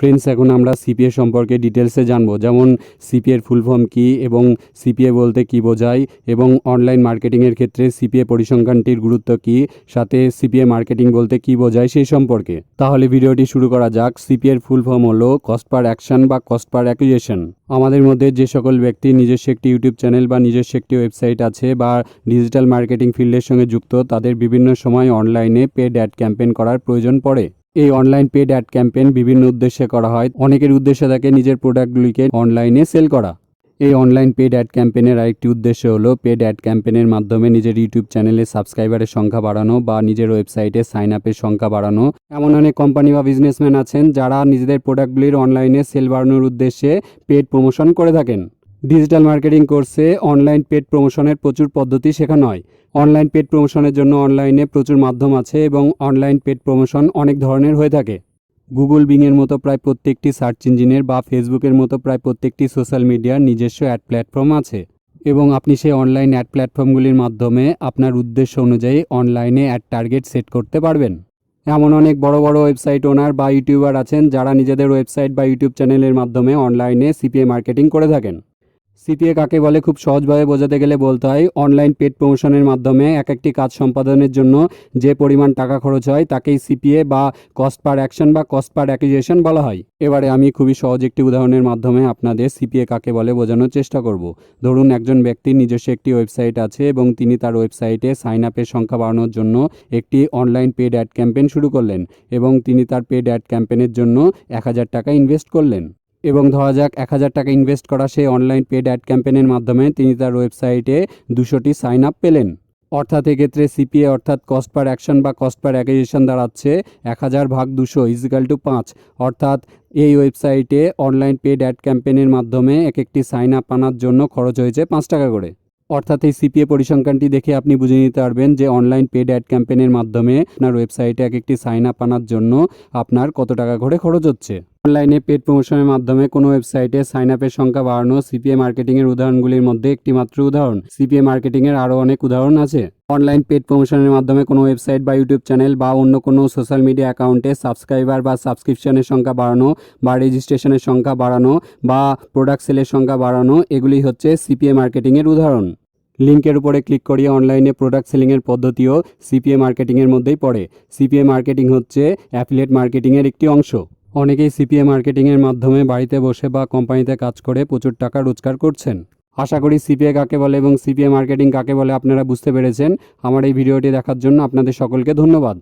Friends, এখন আমরা CPA সম্পর্কে ডিটেলসে জানবো, যেমন সিপিএর ফুল ফর্ম কী এবং সিপিএ বলতে কী বোঝায় এবং অনলাইন মার্কেটিংয়ের ক্ষেত্রে সিপিএ পরিসংখ্যানটির গুরুত্ব কী, সাথে সিপিএ মার্কেটিং বলতে কী বোঝায় সেই সম্পর্কে। তাহলে ভিডিওটি শুরু করা যাক। সিপিএর ফুল ফর্ম হলো কস্ট পার অ্যাকশন বা কস্ট পার অ্যাকুইজিশন। আমাদের মধ্যে যে সকল ব্যক্তি নিজস্ব একটি ইউটিউব চ্যানেল বা নিজস্ব একটি ওয়েবসাইট আছে বা ডিজিটাল মার্কেটিং ফিল্ডের সঙ্গে যুক্ত, তাদের বিভিন্ন সময় অনলাইনে পেড অ্যাড ক্যাম্পেইন করার প্রয়োজন পড়ে। এই অনলাইন পেড অ্যাড ক্যাম্পেইন বিভিন্ন উদ্দেশ্যে করা হয়। অনেকের উদ্দেশ্য থাকে নিজের প্রোডাক্টগুলিকে অনলাইনে সেল করা। এই অনলাইন পেড অ্যাড ক্যাম্পেইনের আরেকটি উদ্দেশ্য হলো পেড অ্যাড ক্যাম্পেইনের মাধ্যমে নিজের ইউটিউব চ্যানেলে সাবস্ক্রাইবারের সংখ্যা বাড়ানো বা নিজের ওয়েবসাইটে সাইন আপের সংখ্যা বাড়ানো। এমন অনেক কোম্পানি বা বিজনেসম্যান আছেন যারা নিজেদের প্রোডাক্টগুলির অনলাইনে সেল বাড়ানোর উদ্দেশ্যে পেড প্রমোশন করে থাকেন। ডিজিটাল মার্কেটিং কোর্সে অনলাইন পেড প্রমোশনের প্রচুর পদ্ধতি শেখানো হয়। অনলাইন পেড প্রমোশনের জন্য অনলাইনে প্রচুর মাধ্যম আছে এবং অনলাইন পেড প্রমোশন অনেক ধরনের হয়ে থাকে। গুগল, বিংয়ের মতো প্রায় প্রত্যেকটি সার্চ ইঞ্জিনের বা ফেসবুকের মতো প্রায় প্রত্যেকটি সোশ্যাল মিডিয়ার নিজস্ব অ্যাড প্ল্যাটফর্ম আছে এবং আপনি সেই অনলাইন অ্যাড প্ল্যাটফর্মগুলির মাধ্যমে আপনার উদ্দেশ্য অনুযায়ী অনলাইনে অ্যাড টার্গেট সেট করতে পারবেন। এমন অনেক বড় বড় ওয়েবসাইট ওনার বা ইউটিউবার আছেন যারা নিজেদের ওয়েবসাইট বা ইউটিউব চ্যানেলের মাধ্যমে অনলাইনে সিপিএ মার্কেটিং করে থাকেন। সিপিএ কাকে বলে খুব সহজভাবে বোঝাতে গেলে বলতে হয়, অনলাইন পেড প্রমোশনের মাধ্যমে এক একটি কাজ সম্পাদনের জন্য যে পরিমাণ টাকা খরচ হয় তাকেই সিপিএ বা কস্ট পার অ্যাকশন বা কস্ট পার অ্যাকুইজিশন বলা হয়। এবারে আমি খুবই সহজ একটি উদাহরণের মাধ্যমে আপনাদের সিপিএ কাকে বলে বোঝানোর চেষ্টা করব। ধরুন, একজন ব্যক্তির নিজস্ব একটি ওয়েবসাইট আছে এবং তিনি তার ওয়েবসাইটে সাইন আপের সংখ্যা বাড়ানোর জন্য একটি অনলাইন পেড অ্যাড ক্যাম্পেইন শুরু করলেন এবং তিনি তার পেড অ্যাড ক্যাম্পেইনের জন্য 1000 টাকা ইনভেস্ট করলেন। এবং ধরা যাক 1000 টাকা ইনভেস্ট করা সেই অনলাইন পেড অ্যাড ক্যাম্পেইনের মাধ্যমে তিনি তার ওয়েবসাইটে 200টি সাইন আপ পেলেন। অর্থাৎ এক্ষেত্রে সিপিএ অর্থাৎ কস্ট পার অ্যাকশন বা কস্ট পার অ্যাকুইজিশন দাঁড়াচ্ছে 1000 ভাগ 200 = 5। অর্থাৎ এই ওয়েবসাইটে অনলাইন পেড অ্যাড ক্যাম্পেইনের মাধ্যমে এক একটি সাইন আপ আনার জন্য খরচ হয়েছে 5 টাকা করে। অর্থাৎ এই সিপিএ পরিসংখ্যানটি দেখে আপনি বুঝে নিতে পারবেন যে অনলাইন পেড অ্যাড ক্যাম্পেইনের মাধ্যমে আপনার ওয়েবসাইটে এক একটি সাইন আপ আনার জন্য আপনার কত টাকা করে খরচ হচ্ছে। অনলাইনে পেড প্রমোশনের মাধ্যমে কোনো ওয়েবসাইটে সাইন আপের সংখ্যা বাড়ানো সিপিএ মার্কেটিংয়ের উদাহরণগুলির মধ্যে একটি মাত্র উদাহরণ। সিপিএ মার্কেটিংয়ের আরও অনেক উদাহরণ আছে। অনলাইন পেড প্রমোশনের মাধ্যমে কোনো ওয়েবসাইট বা ইউটিউব চ্যানেল বা অন্য কোনো সোশ্যাল মিডিয়া অ্যাকাউন্টে সাবস্ক্রাইবার বা সাবস্ক্রিপশনের সংখ্যা বাড়ানো বা রেজিস্ট্রেশনের সংখ্যা বাড়ানো বা প্রোডাক্ট সেলের সংখ্যা বাড়ানো, এগুলি হচ্ছে সিপিএ মার্কেটিংয়ের উদাহরণ। লিঙ্কের উপরে ক্লিক করিয়ে অনলাইনে প্রোডাক্ট সেলিংয়ের পদ্ধতিও সিপিএ মার্কেটিংয়ের মধ্যেই পড়ে। সিপিএ মার্কেটিং হচ্ছে অ্যাফিলিয়েট মার্কেটিংয়ের একটি অংশ। অনেকেই সিপিএ মার্কেটিংয়ের মাধ্যমে বাড়িতে বসে বা কোম্পানিতে কাজ করে প্রচুর টাকা রোজগার করছেন। আশা করি সিপিএ কাকে বলে এবং সিপিএ মার্কেটিং কাকে বলে আপনারা বুঝতে পেরেছেন। আমার এই ভিডিওটি দেখার জন্য আপনাদের সকলকে ধন্যবাদ।